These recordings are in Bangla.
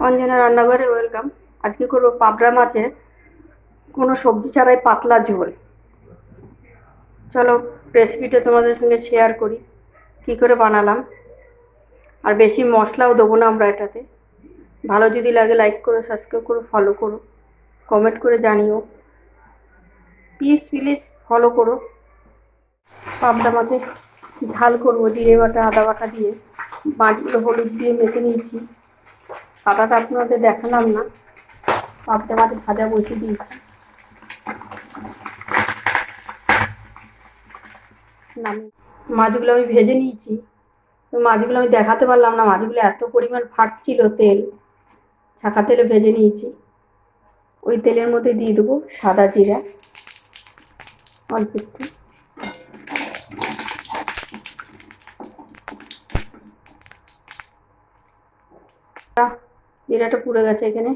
অঞ্জনা রান্নাঘরে ওয়েলকাম। আজকে করবো পাবদা মাছের কোনো সবজি ছাড়াই পাতলা ঝোল। চলো রেসিপিটা তোমাদের সঙ্গে শেয়ার করি কী করে বানালাম। আর বেশি মশলাও দেবো না আমরা এটাতে। ভালো যদি লাগে লাইক করো, সাবস্ক্রাইব করো, ফলো করো, কমেন্ট করে জানিও। প্লিজ ফলো করো। পাবদা মাছের ঝাল করবো জিরে বাটা আদা বাটা দিয়ে। মাছগুলো হলুদ দিয়ে মেখে নিয়েছি। কাটাটা আপনাদের দেখালাম না। পাবদা মাছ ভাজা বসিয়ে দিয়েছি। মাছগুলো আমি ভেজে নিয়েছি। মাছগুলো আমি দেখাতে পারলাম না, মাছগুলো এত পরিমাণ ফাটছিল তেল। ছাকা তেলে ভেজে নিয়েছি। ওই তেলের মধ্যে দিয়ে দেবো সাদা জিরা অল্প একটু, জিরাটা পুড়ে গেছে। এখানে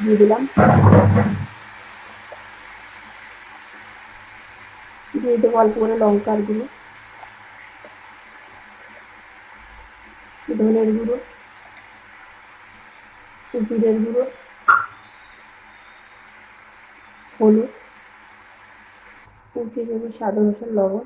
দিয়ে দিলাম, দিয়ে দেবো অল্প করে লঙ্কার গুঁড়ো, ধনের গুঁড়ো, জিরের গুঁড়ো, হলুদ, দিয়ে দেবো স্বাদ অনুসারে লবণ।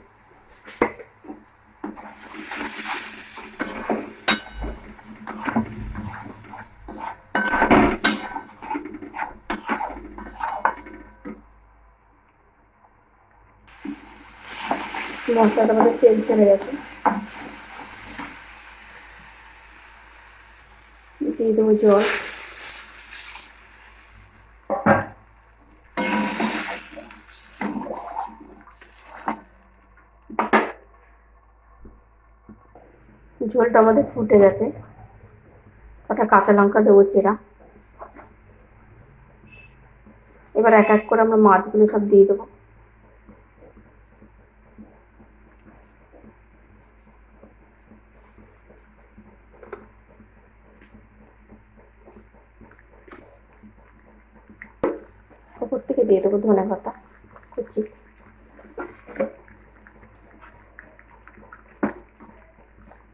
মশলাটা আমাদের তেল ছেড়ে গেছে। দিয়ে দেবো জল। ঝোলটা আমাদের ফুটে গেছে। কটা কাঁচা লঙ্কা দেবো চেরা। এবার এক এক করে আমরা মাছগুলো সব দিয়ে দেবো। উপর থেকে দিয়ে দেবো ধনে পাতা কুচি।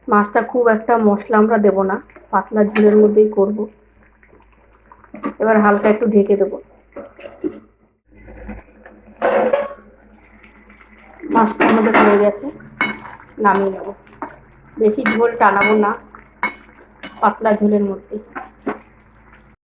মাছটা খুব একটা মশলা আমরা দেবো না, পাতলা ঝোলের মধ্যেই করব। এবার হালকা একটু ঢেকে দেবো। মাছটা আমাদের হয়ে গেছে, নামিয়ে নেবো। বেশি ঝোল টানাবো না, পাতলা ঝোলের মধ্যে।